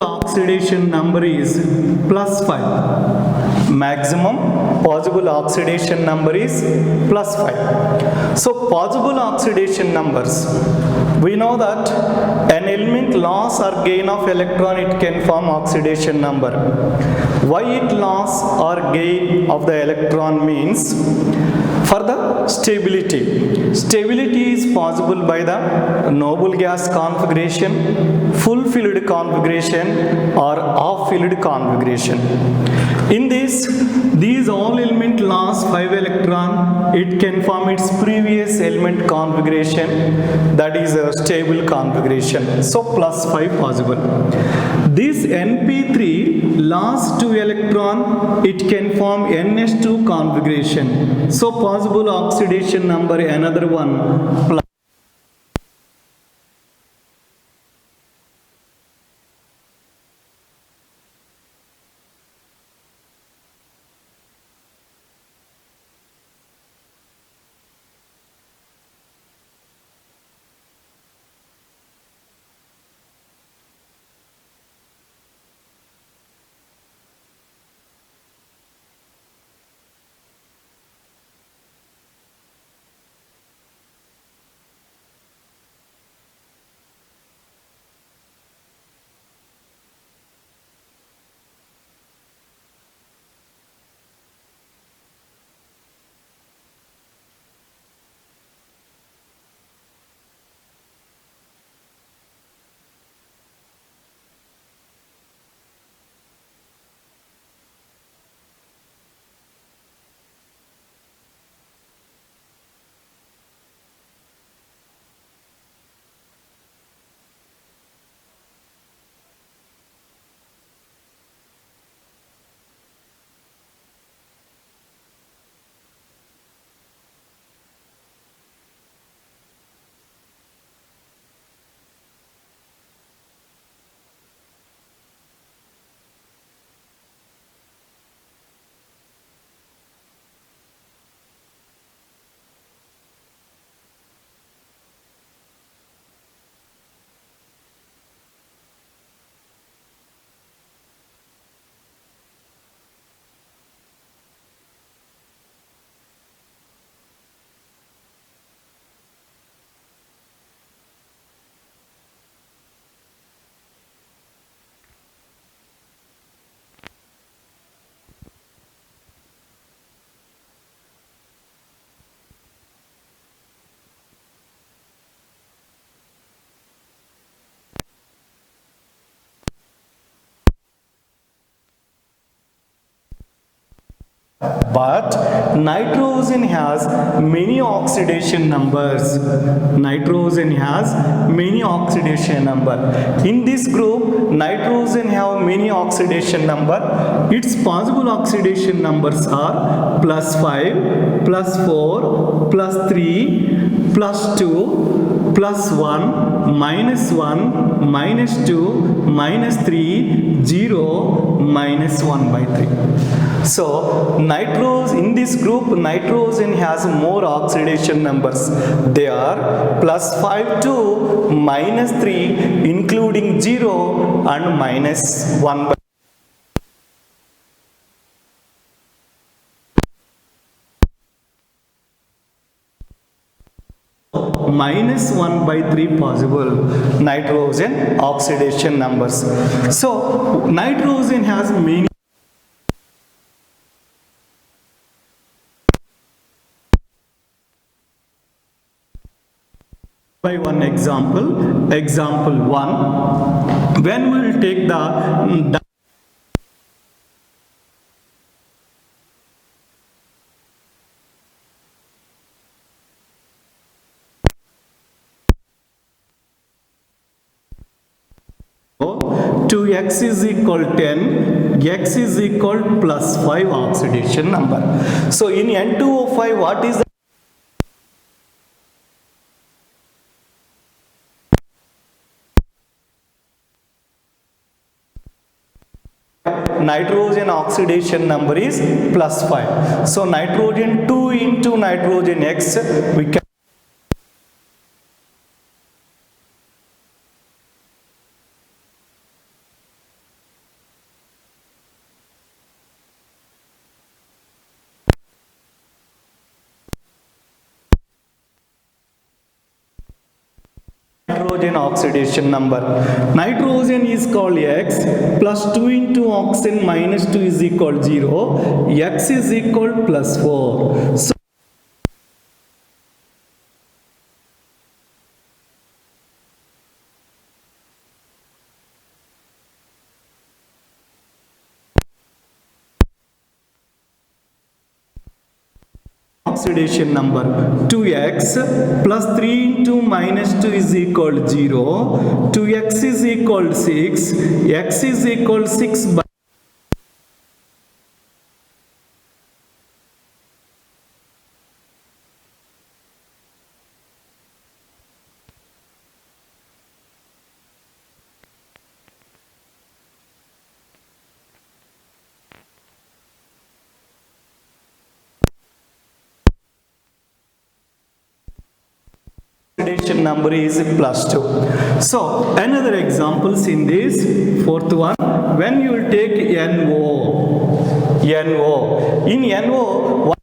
Oxidation number is plus 5. Maximum possible oxidation number is plus 5. So possible oxidation numbers, we know that an element loss or gain of electron, it can form oxidation number. Why it loss or gain of the electron means for the stability. Stability is possible by the noble gas configuration, full filled configuration or half filled configuration. In this, these all element loss 5 electron, it can form its previous element configuration, that is a stable configuration. So plus 5 possible. This NP3 lost 2 electron, it can form NH2 configuration. So possible oxidation number, another one, plus. But nitrogen has many oxidation numbers. Nitrogen has many oxidation number. In this group, nitrogen have many oxidation number. Its possible oxidation numbers are plus 5, plus 4, plus 3, plus 2, plus 1, minus 2, minus 3, 0, minus 1 by 3. So in this group, nitrogen has more oxidation numbers. They are plus 5 to minus 3, including 0 and minus 1 by minus 1 by 3 possible nitrogen oxidation numbers. So nitrogen has many by one example. Example 1, when we will take the to x is equal 10, x is equal plus 5 oxidation number. So in N2O5, what is the nitrogen oxidation number is plus 5. So nitrogen 2 into nitrogen X, we can hydrogen oxidation number. Nitrogen is called X, plus 2 into oxygen minus 2 is equal 0. X is equal plus 4. So oxidation number 2x plus 3 into minus 2 is equal 0. 2x is equal 6. X is equal 6 by oxidation number is plus 2. So another examples in this fourth one, when you will take NO in NO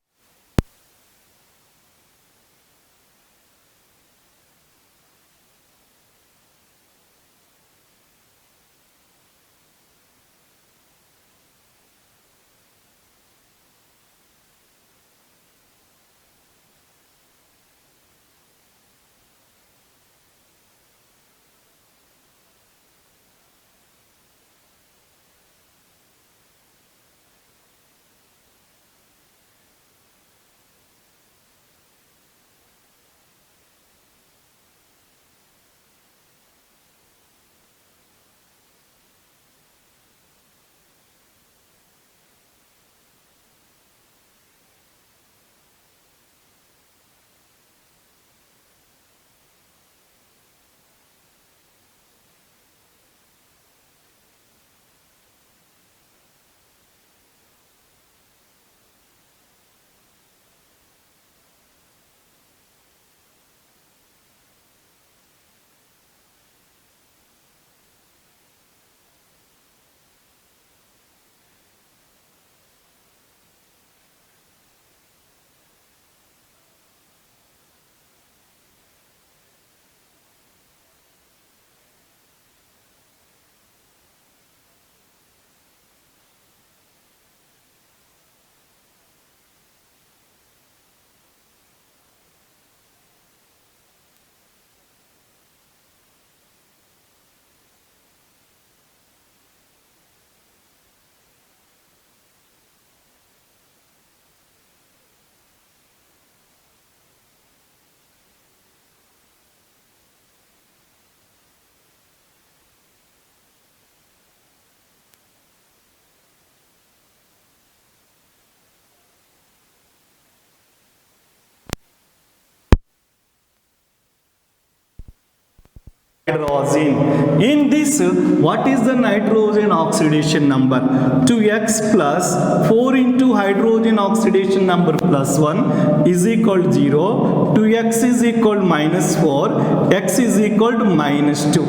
hydrogen. In this, what is the nitrogen oxidation number? 2x plus 4 into hydrogen oxidation number plus 1 is equal 0. 2x is equal minus 4. X is equal to minus 2.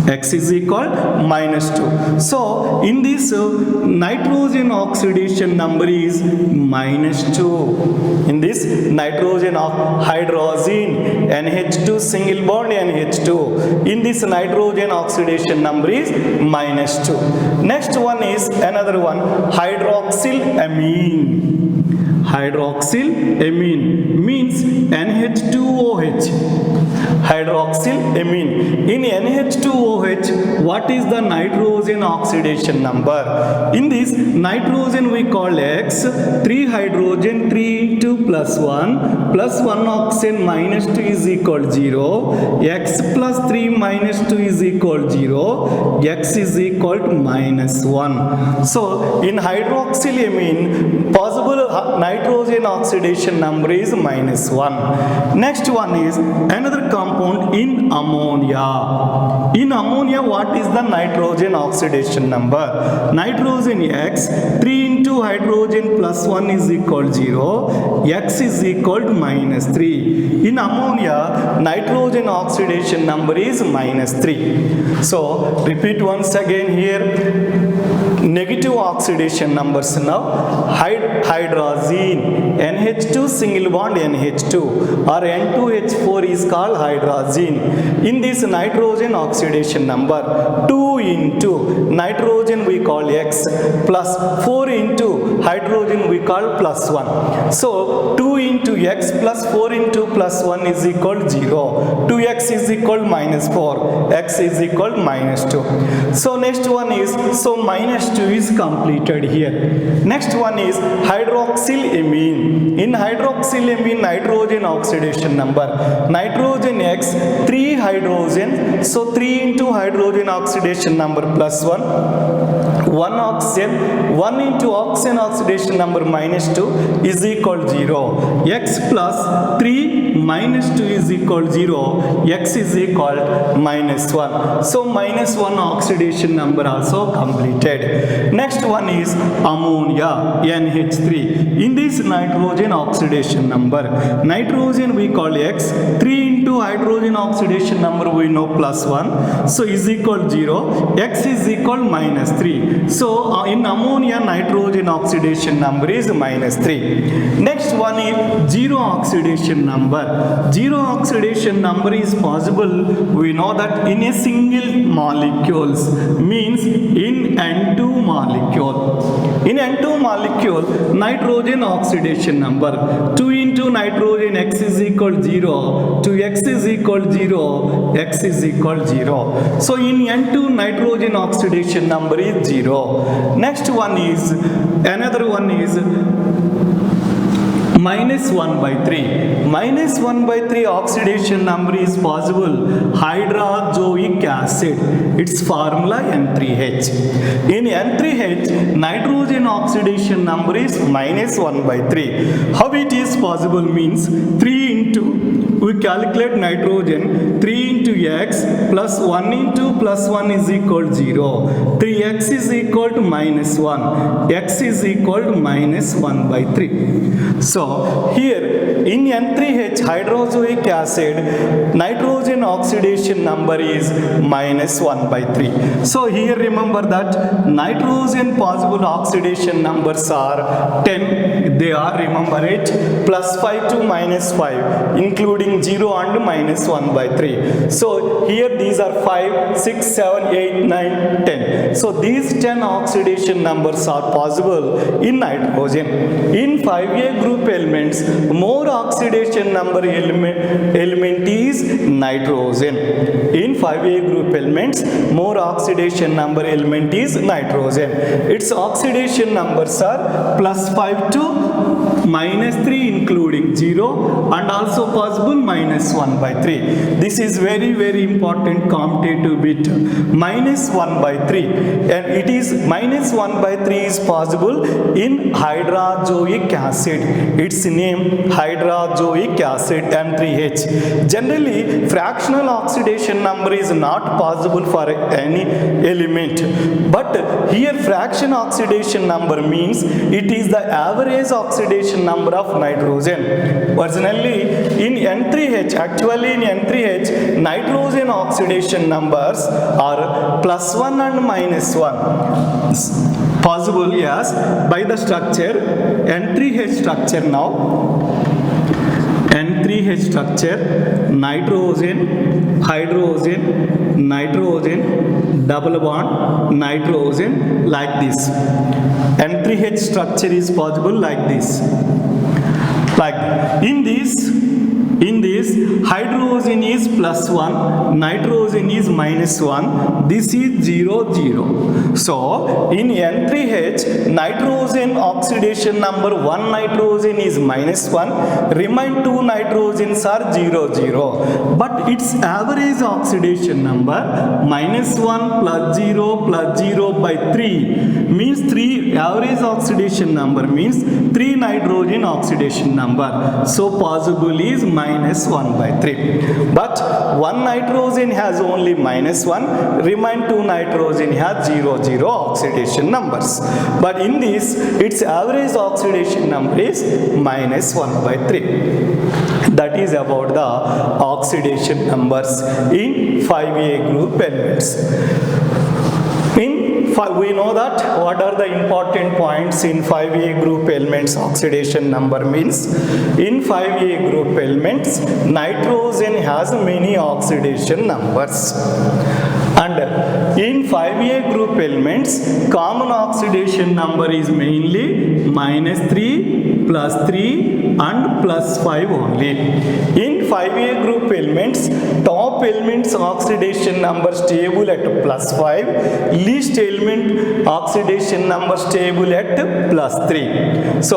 X is equal minus 2. So in this nitrogen oxidation number is minus 2. In this nitrogen of hydrogen NH2 single bond NH2. In this nitrogen oxidation number is minus 2. Next one is another one, hydroxylamine. Hydroxylamine means NH2OH. Hydroxylamine. In NH2OH, what is the nitrogen oxidation number? In this nitrogen we call X, 3 hydrogen, 3 into plus 1 oxygen minus 2 is equal 0. X plus 3 minus 2 is equal 0. X is equal to minus 1. So in hydroxylamine, possible nitrogen oxidation number is minus 1. Next one is another compound in ammonia. In ammonia, what is the nitrogen oxidation number? Nitrogen X, 3 into hydrogen plus 1 is equal 0. X is equal to minus 3. In ammonia, nitrogen oxidation number is minus 3. So repeat once again here. Negative oxidation numbers now. Hydrazine NH2 single bond NH2 or N2H4 is called hydrazine. In this nitrogen oxidation number 2 into nitrogen we call X plus 4 into hydrogen we call plus 1. So 2 into X plus 4 into plus 1 is equal 0. 2X is equal minus 4. X is equal minus 2. So next one is, so minus 2 is completed here. Next one is hydroxylamine. In hydroxylamine nitrogen oxidation number, nitrogen X 3 hydrogen, so 3 into hydrogen oxidation number plus 1 oxygen, 1 into oxygen oxidation number minus 2 is equal 0. X plus 3 minus 2 is equal 0. X is equal minus 1. So minus 1 oxidation number also completed. Next one is ammonia NH3. In this nitrogen oxidation number, nitrogen we call X, 3 into hydrogen oxidation number we know plus 1, so is equal 0. X is equal minus 3. So in ammonia nitrogen oxidation number is minus 3. Next one is zero oxidation number. Zero oxidation number is possible, we know that in a single molecules, means in N2 molecule. In N2 molecule, nitrogen oxidation number 2 into nitrogen X is equal 0, to X is equal 0, X is equal 0. So in N2 nitrogen oxidation number is 0. Next one is, another one is minus 1 by 3. Minus 1 by 3 oxidation number is possible, hydrazoic acid. Its formula N3H. In N3H, nitrogen oxidation number is minus 1 by 3. How it is possible means 3 into, we calculate nitrogen, 3 into X plus 1 into plus 1 is equal 0. 3X is equal to minus 1. X is equal to minus 1 by 3. So here in N3H hydrozoic acid, nitrogen oxidation number is minus 1 by 3. So here remember that nitrogen possible oxidation numbers are 10. They are, remember it, plus 5 to minus 5, including 0 and minus 1 by 3. So here these are 5, 6, 7, 8, 9, 10. So these 10 oxidation numbers are possible in nitrogen. In 5A group elements, more oxidation number element is nitrogen. In 5A group elements, more oxidation number element is nitrogen. Its oxidation numbers are plus 5 to minus 3 including 0 and also possible minus 1 by 3. This is very important commutative bit, minus 1 by 3, and it is minus 1 by 3 is possible in hydrazoic acid. Its name hydrazoic acid N3H. Generally fractional oxidation number is not possible for any element, but here fraction oxidation number means it is the average oxidation number of nitrogen. Originally in N3H, actually in N3H, nitrogen oxidation numbers are plus 1 and minus 1. Possible, yes, by the structure, N3H structure now. N3H structure, nitrogen, hydrogen, nitrogen, double bond, nitrogen, like this. N3H structure is possible like this. Like in this hydrogen is plus 1, nitrogen is minus 1, this is 0, 0. So in N3H, nitrogen oxidation number 1 nitrogen is minus 1, remain 2 nitrogens are 0, 0. But its average oxidation number minus 1 plus 0 by 3 means 3, average oxidation number means 3 nitrogen oxidation number. So possible is minus 1 by 3. But 1 nitrogen has only minus 1, remain 2 nitrogen has 0, 0 oxidation numbers. But in this, its average oxidation number is minus 1 by 3. That is about the oxidation numbers in 5A group elements. In we know that what are the important points in 5A group elements oxidation number means. In 5A group elements, nitrogen has many oxidation numbers. And in 5A group elements, common oxidation number is mainly -3, +3 and +5 only. In 5A group elements, top elements oxidation number stable at +5, least element oxidation number stable at +3. So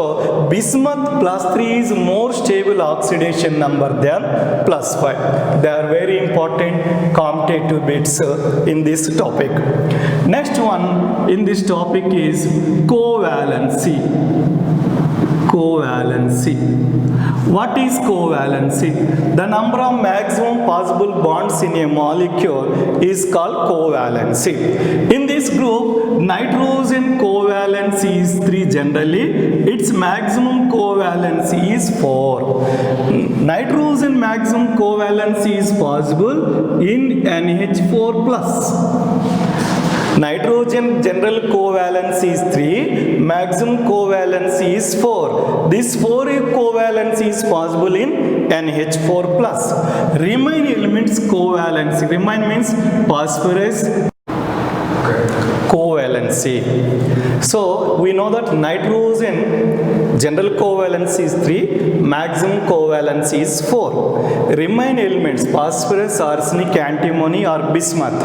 bismuth +3 is more stable oxidation number than +5. They are very important commutative bits in this topic. Next one in this topic is covalency. Covalency. What is covalency? The number of maximum possible bonds in a molecule is called covalency. In this group, nitrogen covalency is 3 generally. Its maximum covalency is 4. Nitrogen maximum covalency is possible in NH4+. Nitrogen general covalency is 3, maximum covalency is 4. This 4 covalency is possible in NH4+. Remain elements covalency. Remain means phosphorus covalency. So we know that nitrogen general covalency is 3, maximum covalency is 4. Remain elements phosphorus, arsenic, antimony or bismuth,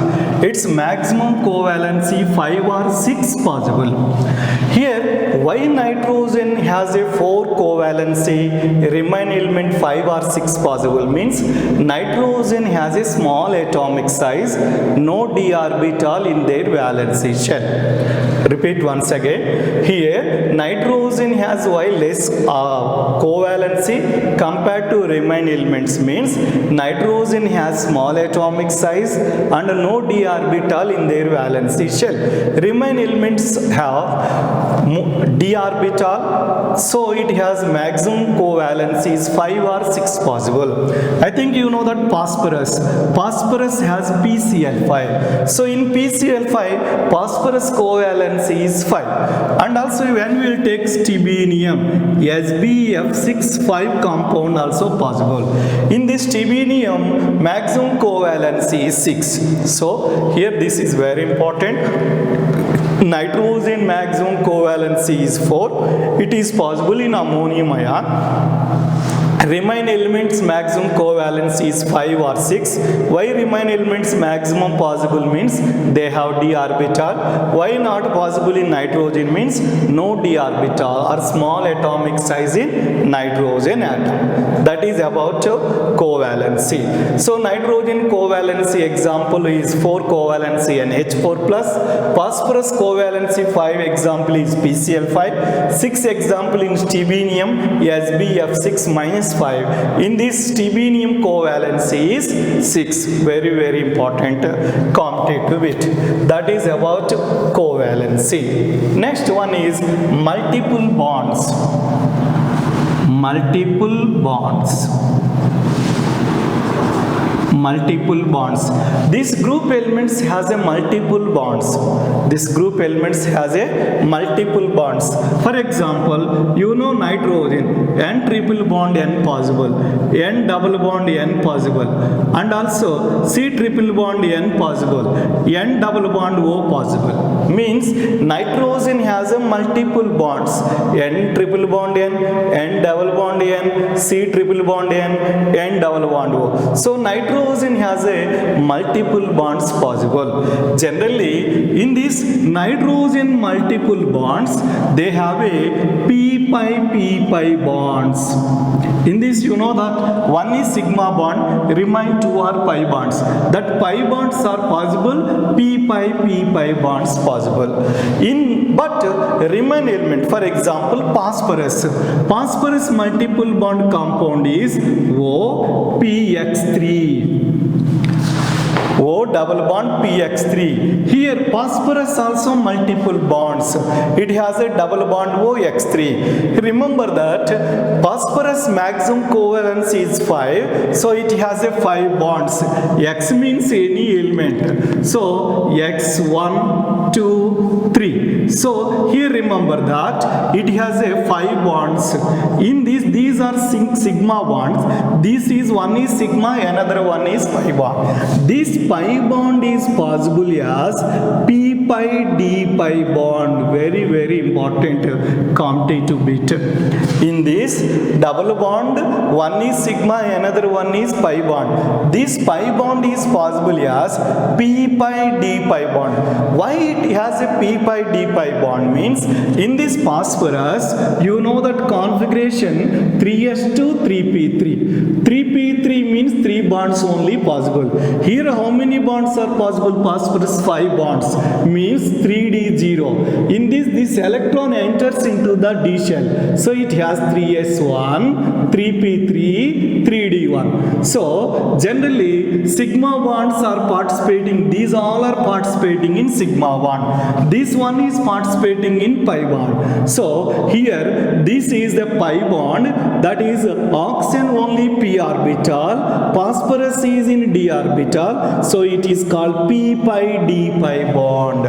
its maximum covalency 5 or 6 possible. Here why nitrogen has a 4 covalency, remain element 5 or 6 possible means nitrogen has a small atomic size, no d orbital in their valency shell. Repeat once again. Here nitrogen has why less covalency compared to remain elements means nitrogen has small atomic size and no d orbital in their valency shell. Remain elements have d orbital, so it has maximum covalency is 5 or 6 possible. I think you know that phosphorus has PCl5. So in PCl5 phosphorus covalency is 5. And also when we will take stibinium, SbF6 5 compound also possible. In this stibinium maximum covalency is 6. So here this is very important. Nitrogen maximum covalency is 4. It is possible in ammonium ion. Remain elements maximum covalency is 5 or 6. Why remain elements maximum possible means they have d orbital. Why not possible in nitrogen means no d orbital or small atomic size in nitrogen atom. That is about covalency. So nitrogen covalency example is 4 covalency NH4+. Phosphorus covalency 5 example is PCl5. 6 example in stibinium SbF6 -5. In this stibinium covalency is 6. Very very important commutative bit. That is about covalency. Next one is multiple bonds. Multiple bonds. Multiple bonds. This group elements has a multiple bonds. This group elements has a multiple bonds. For example, you know nitrogen, N triple bond N possible, N double bond N possible, and also C triple bond N possible, N double bond O possible. Means nitrogen has a multiple bonds, N triple bond N, N double bond N, C triple bond N, N double bond O. So nitrogen has a multiple bonds possible. Generally in this nitrogen multiple bonds they have a p pi bonds. In this you know that one is sigma bond, remain 2 are pi bonds. That pi bonds are possible, p pi bonds possible. But remain element, for example phosphorus multiple bond compound is OPX3. O double bond PX3. Here phosphorus also multiple bonds. It has a double bond OX3. Remember that phosphorus maximum covalence is 5. So it has a 5 bonds. X means any element. So X1, 2, 3. So here remember that it has a 5 bonds. In this, these are sigma bonds. This is one is sigma, another one is pi bond. This pi bond is possible as p pi d pi bond. Very, very important commutative bit. In this double bond, one is sigma, another one is pi bond. This pi bond is possible as p pi d pi bond. Why it has a p pi d pi bond means in this phosphorus, you know that configuration 3s2 3p3. 3p3 means 3 bonds only possible. Here how many bonds are possible? Phosphorus 5 bonds means 3d0. In this electron enters into the d shell. So it has 3s1, 3p3, 3d1. So generally sigma bonds are participating. These all are participating in sigma bond. This one is participating in pi bond. So here this is the pi bond, that is oxygen only p orbital, phosphorus is in d orbital. So it is called p pi d pi bond.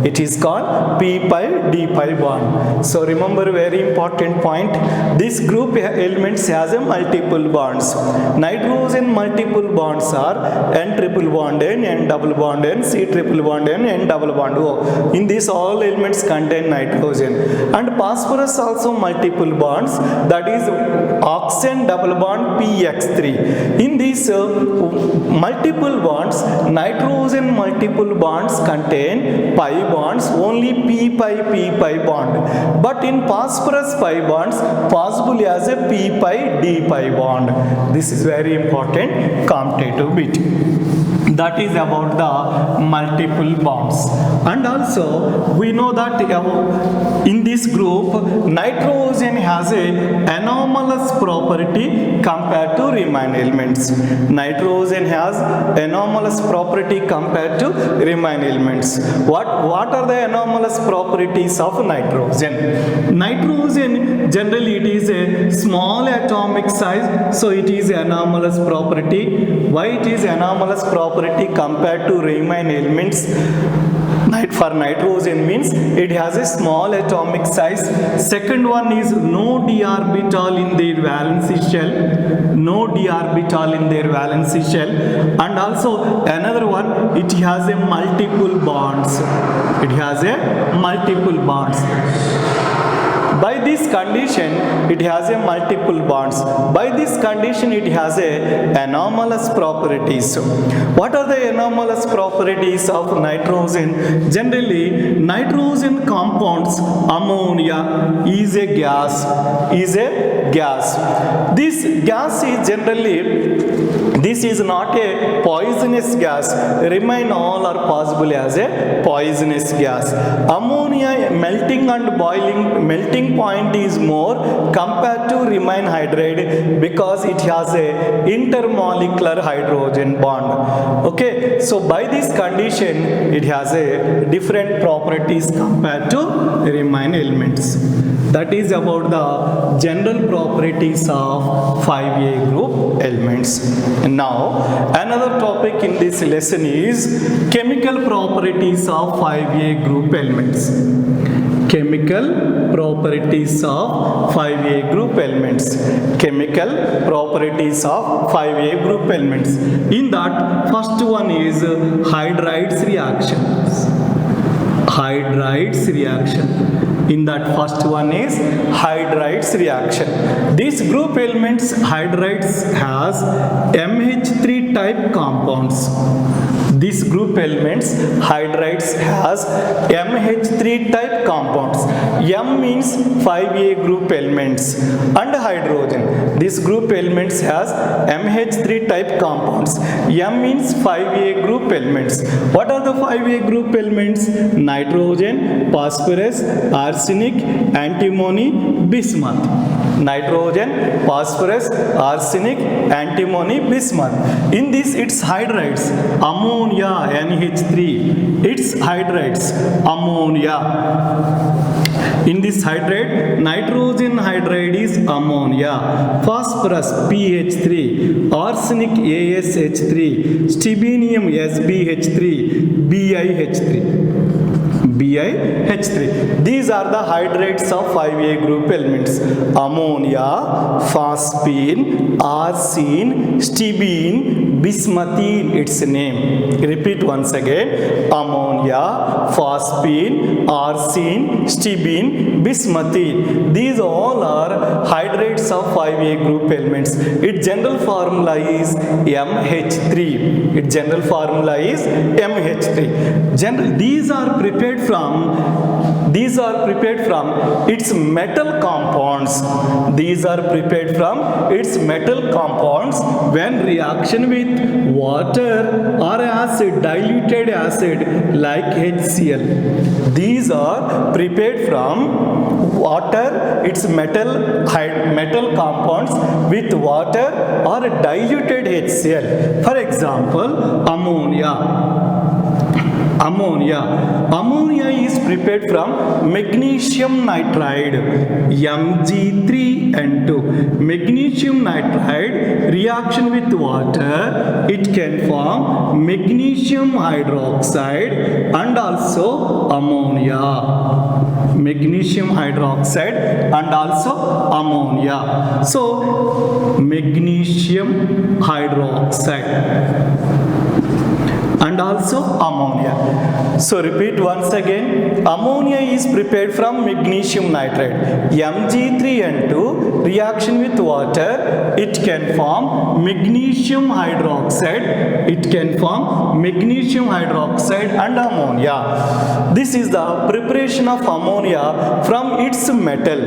It is called p pi d pi bond. So remember very important point. This group elements has a multiple bonds. Nitrogen multiple bonds are N triple bond N, N double bond N, C triple bond N, N double bond O. In this all elements contain nitrogen. And phosphorus also multiple bonds, that is oxygen double bond PX3. In these multiple bonds, nitrogen multiple bonds contain pi bonds, only p pi bond. But in phosphorus pi bonds possible as a p pi d pi bond. This is very important commutative bit. That is about the multiple bonds. And also we know that in this group nitrogen has a anomalous property compared to remaining elements. Nitrogen has anomalous property compared to remaining elements. What are the anomalous properties of nitrogen? Nitrogen generally it is a small atomic size, so it is anomalous property. Why it is anomalous property compared to remaining elements? For nitrogen means it has a small atomic size. Second one is no d orbital in their valency shell. No d orbital in their valency shell. And also another one, it has a multiple bonds. It has a multiple bonds. By this condition, it has a multiple bonds. By this condition, it has a anomalous properties. What are the anomalous properties of nitrogen? Generally, nitrogen compounds ammonia is a gas. This gas is generally, this is not a poisonous gas. Remain all are possible as a poisonous gas. Ammonia melting and boiling, melting point is more compared to remain hydride because it has a intermolecular hydrogen bond. Okay, so by this condition it has a different properties compared to remain elements. That is about the general properties of 5A group elements. And now another topic in this lesson is chemical properties of 5A group elements. Chemical properties of 5A group elements. Chemical properties of 5A group elements. In that, first one is hydrides reaction. Hydrides reaction. In that first one is hydrides reaction. These group elements hydrides has MH3 type compounds. This group elements hydrides has MH3 type compounds. M means 5A group elements and hydrogen. This This group elements has MH3 type compounds. M means 5A group elements. What are the 5A group elements? Nitrogen, phosphorus, arsenic, antimony, bismuth. Nitrogen, phosphorus, arsenic, antimony, bismuth. In this, its hydrides, ammonia, NH3. Its hydrides, ammonia. In this hydride, nitrogen hydride is ammonia, phosphorus PH3, arsenic ASH3, stibinium SbH3, BiH3. BiH3. These are the hydrides of 5A group elements: ammonia, phosphine, arsine, stibine, bismuthine, its name. Repeat once again: ammonia, phosphine, arsine, stibine, bismuthine. These all are hydrides of 5A group elements. Its general formula is MH3. Its general formula is MH3. These are prepared from its metal compounds. These are prepared from its metal compounds when reaction with water or acid, diluted acid like HCl. These are prepared from water, its metal compounds with water or diluted HCl. For example, ammonia. Ammonia is prepared from magnesium nitride, Mg3N2. Magnesium nitride reaction with water, it can form magnesium hydroxide and also ammonia. Magnesium hydroxide and also ammonia. So, magnesium hydroxide and also ammonia. So repeat once again: ammonia is prepared from magnesium nitride, Mg3N2 reaction with water, it can form magnesium hydroxide, and ammonia. This is the preparation of ammonia from its metal.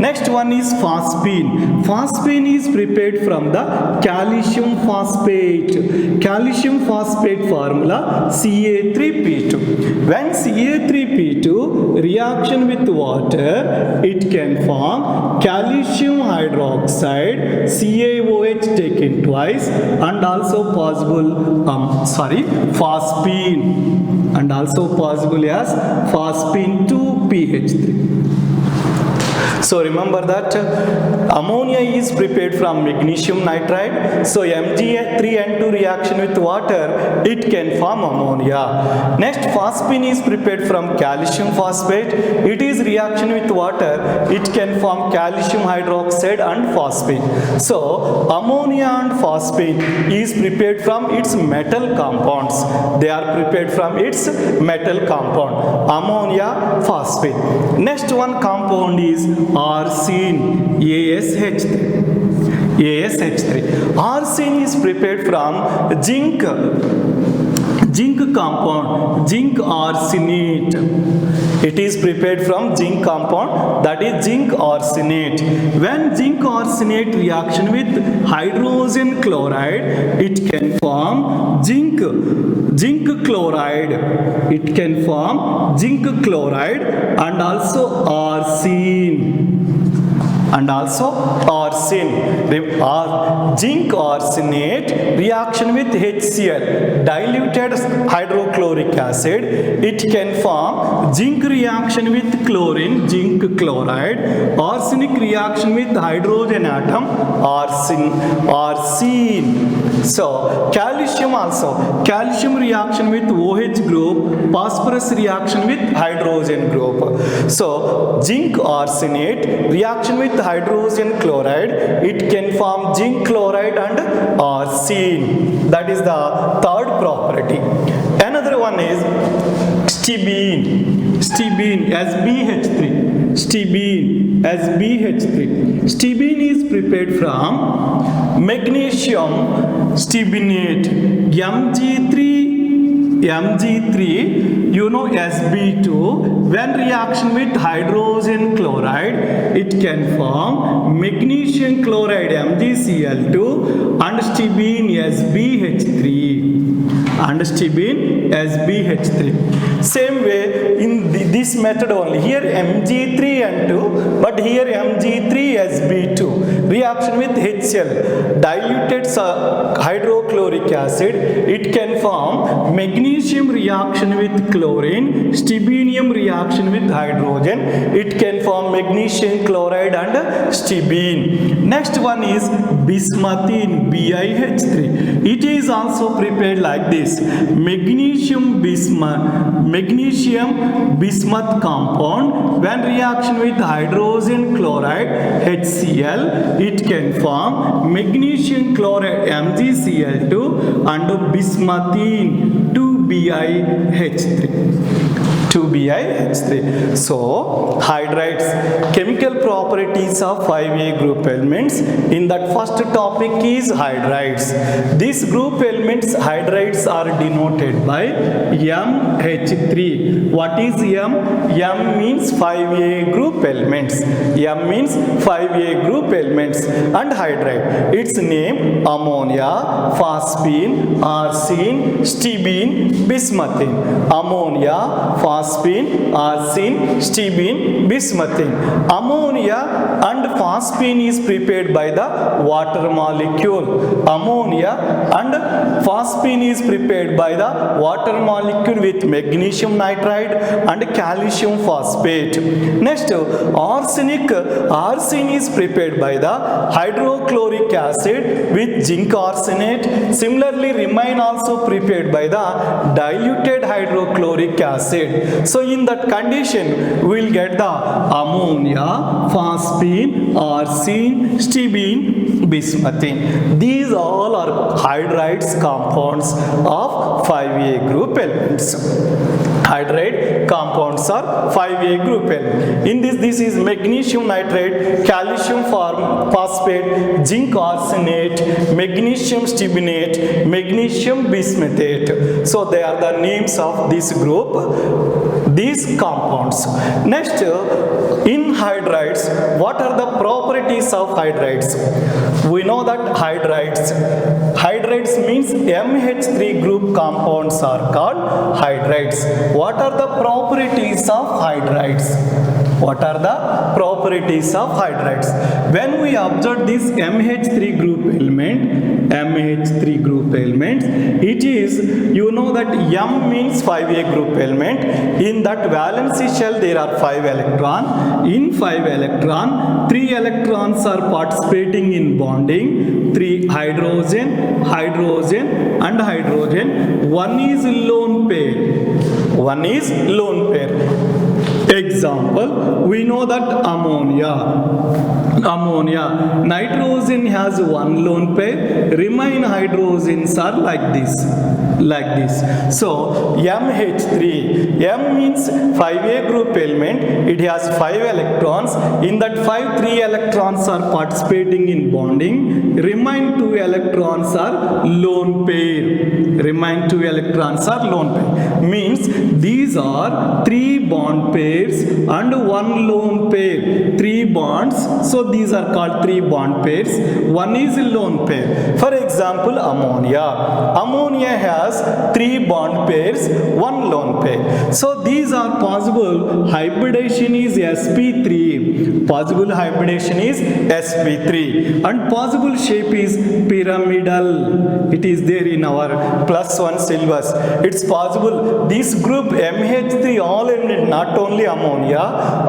Next one is phosphine. Phosphine is prepared from the calcium phosphate. Calcium phosphate formula Ca3P2. When Ca3P2 reaction with water, it can form calcium hydroxide, CaOH taken twice, and also possible phosphine, and also possible as phosphine 2PH3. So remember that ammonia is prepared from magnesium nitride. So Mg3N2 reaction with water, it can form ammonia. Next, phosphine is prepared from calcium phosphate. It is reaction with water, it can form calcium hydroxide and phosphine. So ammonia and phosphine is prepared from its metal compounds. They are prepared from its metal compound, ammonia, phosphine. Next one compound is arsine, ASH3. Arsine is prepared from zinc compound, zinc arsenate. It is prepared from zinc compound, that is zinc arsenate. When zinc arsenate reaction with hydrogen chloride, it can form zinc chloride. It can form zinc chloride and also arsine. Zinc arsenate reaction with HCl, diluted hydrochloric acid, it can form zinc reaction with chlorine, zinc chloride, arsenic reaction with hydrogen atom, arsine. So calcium also, calcium reaction with OH group, phosphorus reaction with hydrogen group. So zinc arsenate reaction with hydrogen chloride, it can form zinc chloride and arsine. That is the third property. Another one is stibine, SbH3. Stibine is prepared from magnesium stibinate, Mg3 Mg3, you know Sb2, when reaction with hydrogen chloride, it can form magnesium chloride MgCl2 and stibine SbH3 and stibine SbH3. Same way in this method only. Here Mg3 and 2, but here Mg3 Sb2 reaction with HCl, diluted hydrochloric acid, it can form magnesium reaction with chlorine, stibinium reaction with hydrogen, it can form magnesium chloride and stibine. Next one is bismuthine BiH3. It is also prepared like this: magnesium bismuth compound, when reaction with hydrogen chloride HCl, it can form magnesium chloride MgCl2 and bismuthine 2BiH3. So, hydrides, chemical properties of 5A group elements. In that first topic is hydrides. These group elements, hydrides, are denoted by MH3. What is M? M means 5A group elements. M means 5A group elements. And hydride, its name ammonia, phosphine, arsine, stibine, bismuthine. Ammonia, phosphine, arsine, stibine, bismuthine. Ammonia and phosphine is prepared by the water molecule. Ammonia and phosphine is prepared by the water molecule with magnesium nitride and calcium phosphate. Next, arsine is prepared by the hydrochloric acid with zinc arsenate. Similarly, remain also prepared by the diluted hydrochloric acid. So in that condition, we will get the ammonia, phosphine, arsine, stibine, bismuthine. These all are hydrides compounds of 5A group elements. Hydride compounds are 5A group element. In this is magnesium nitrate, calcium phosphate, zinc arsenate, magnesium stibinate, magnesium bismuthate. So they are the names of this group, these compounds. Next, in hydrides, what are the properties of hydrides? We know that hydrides means MH3 group compounds are called hydrides. What are the properties of hydrides? What are the properties of hydrides? When we observe this MH3 group element, it is, you know that M means 5A group element. In that valency shell there are 5 electrons. In 5 electrons, 3 electrons are participating in bonding. 3 hydrogen and hydrogen. One is lone pair. Example, we know that ammonia, nitrogen has one lone pair, remain hydrogens are like this. So MH3, M means 5A group element, it has 5 electrons. In that 3 electrons are participating in bonding, remain 2 electrons are lone pair. Means these are 3 bond pairs and 1 lone pair. 3 bonds, so these are called 3 bond pairs. 1 is a lone pair. For example, ammonia has 3 bond pairs, 1 lone pair. So these are possible. Hybridization is sp3. And possible shape is pyramidal. It is there in our +1 syllabus. It's possible this group MH3 all element, not only ammonia,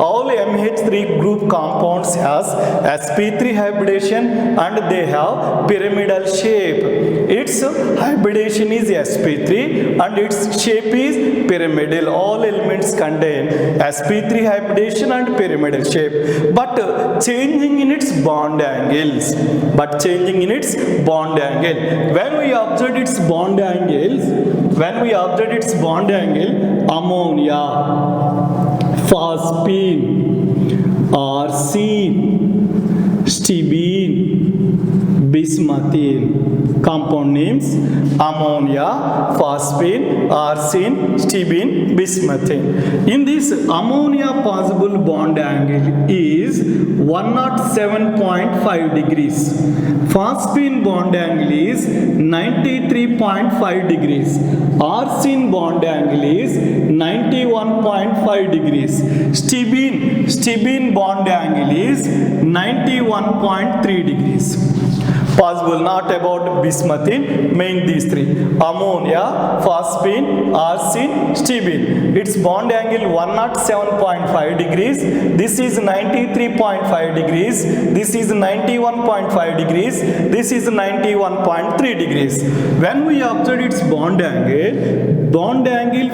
all MH3 group compounds has sp3 hybridization and they have pyramidal shape. Its hybridization is sp3 and its shape is pyramidal. All elements contain sp3 hybridization and pyramidal shape, but changing in its bond angles. When we observe its bond angle, ammonia, phosphine, arsine, stibine, bismuthine. Compound names: ammonia, phosphine, arsine, stibine, bismuthine. In this, ammonia possible bond angle is 107.5 degrees. Phosphine bond angle is 93.5 degrees. Arsine bond angle is 91.5 degrees. Stibine bond angle is 91.3 degrees. Possible, not about bismuthine, main these three: ammonia, phosphine, arsine, stibine. Its bond angle 107.5 degrees. This is 93.5 degrees. This is 91.5 degrees. This is 91.3 degrees. When we observe its bond angle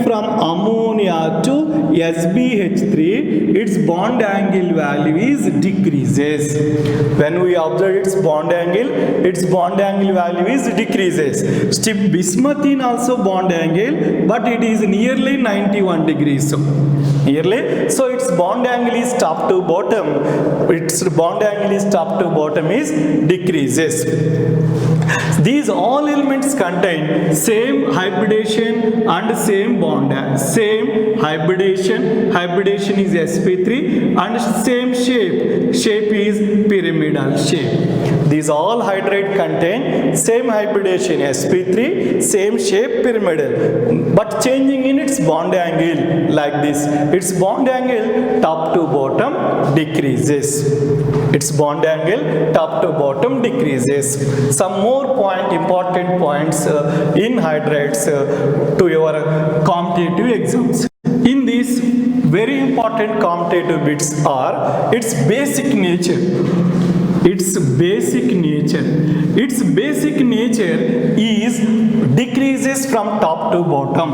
from ammonia to SbH3, its bond angle value is decreases. When we observe its bond angle value is decreases. Bismuthine also bond angle, but it is nearly 91 degrees. So its bond angle is top to bottom. Is decreases. These all elements contain same hybridization and same bond. Same hybridization is sp3, and same shape is pyramidal shape. These all hydride contain same hybridization sp3, same shape pyramidal, but changing in its bond angle like this. Its bond angle top to bottom decreases. Some more important points in hydrides to your competitive exams. In this, very important competitive bits are its basic nature. Its basic nature is decreases from top to bottom.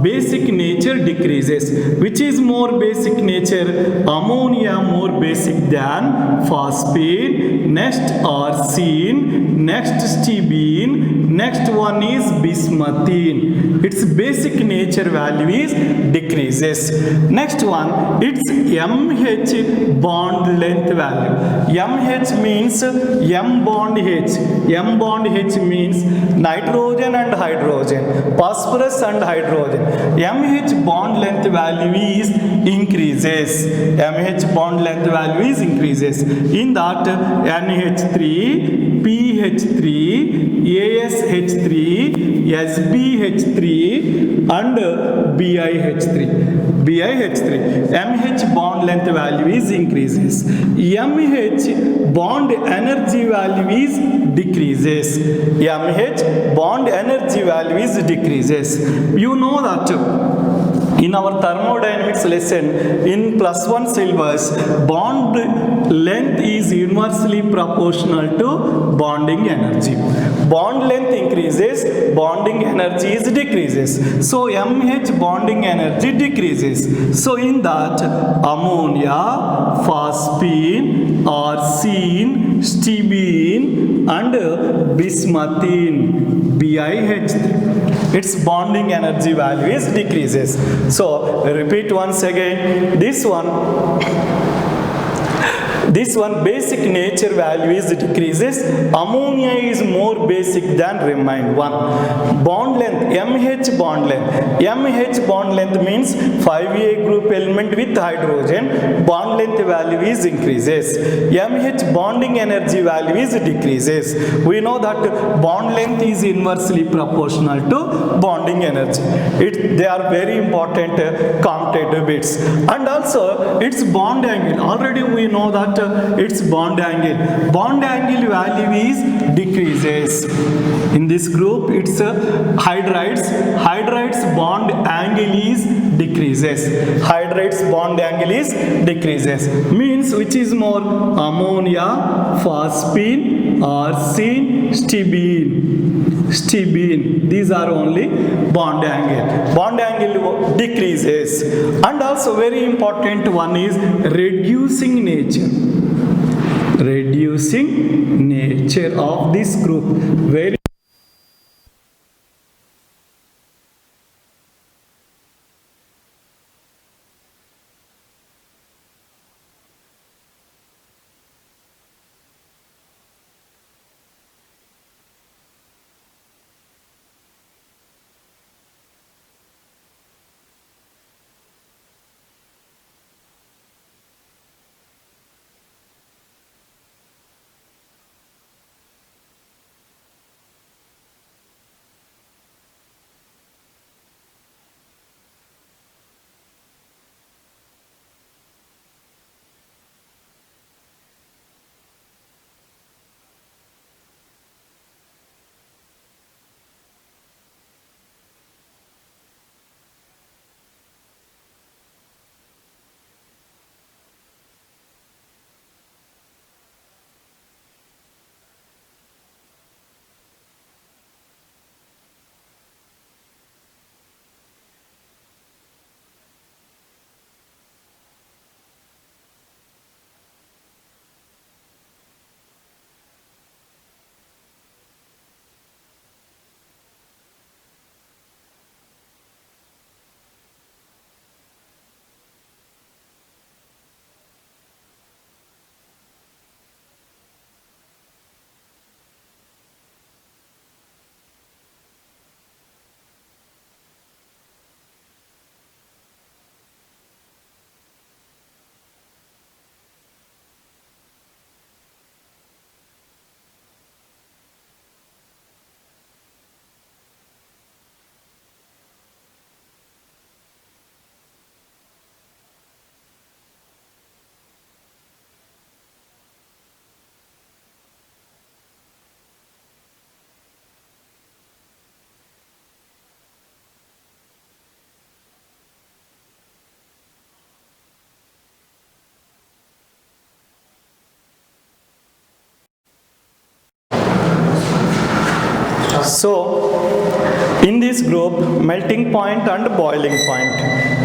Basic nature decreases. Which is more basic nature? Ammonia more basic than phosphine, next arsine, next stibine, next one is bismuthine. Its basic nature value is decreases. Next one, its MH bond length value. MH means M bond H. M bond H means nitrogen and hydrogen, phosphorus and hydrogen. MH bond length value is increases. In that, NH3, PH3, ASH3, SBH3 and BiH3. MH bond length value is increases. MH bond energy value is decreases. You know that in our thermodynamics lesson in +1 syllabus, bond length is inversely proportional to bonding energy. Bond length increases, bonding energy is decreases. So MH bonding energy decreases. So in that, ammonia, phosphine, arsine, stibine and bismuthine, BiH3, its bonding energy value is decreases. So repeat once again, this one basic nature value is decreases. Ammonia is more basic than remain one. Bond length, MH bond length means 5A group element with hydrogen. Bond length value is increases. MH bonding energy value is decreases. We know that bond length is inversely proportional to bonding energy. They are very important commutative bits. And also its bond angle. Already we know that its bond angle value is decreases. In this group, it's hydrides bond angle is decreases. Means which is more? Ammonia, phosphine, arsine, stibine. These are only bond angle decreases. And also very important one is reducing nature of this group. Very So in this group, melting point and boiling point.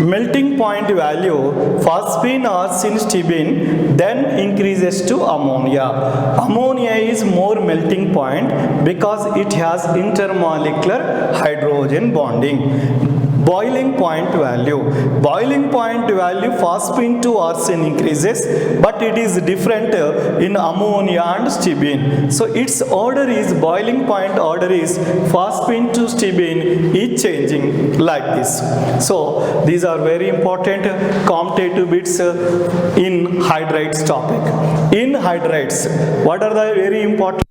Melting point value, phosphine or synstibine, then increases to ammonia. Ammonia is more melting point because it has intermolecular hydrogen bonding. Boiling point value. Boiling point value, phosphine to arsine increases, but it is different in ammonia and stibine. So its order is, boiling point order is phosphine to stibine is changing like this. So these are very important commutative bits in hydrides topic. In hydrides, what are the very important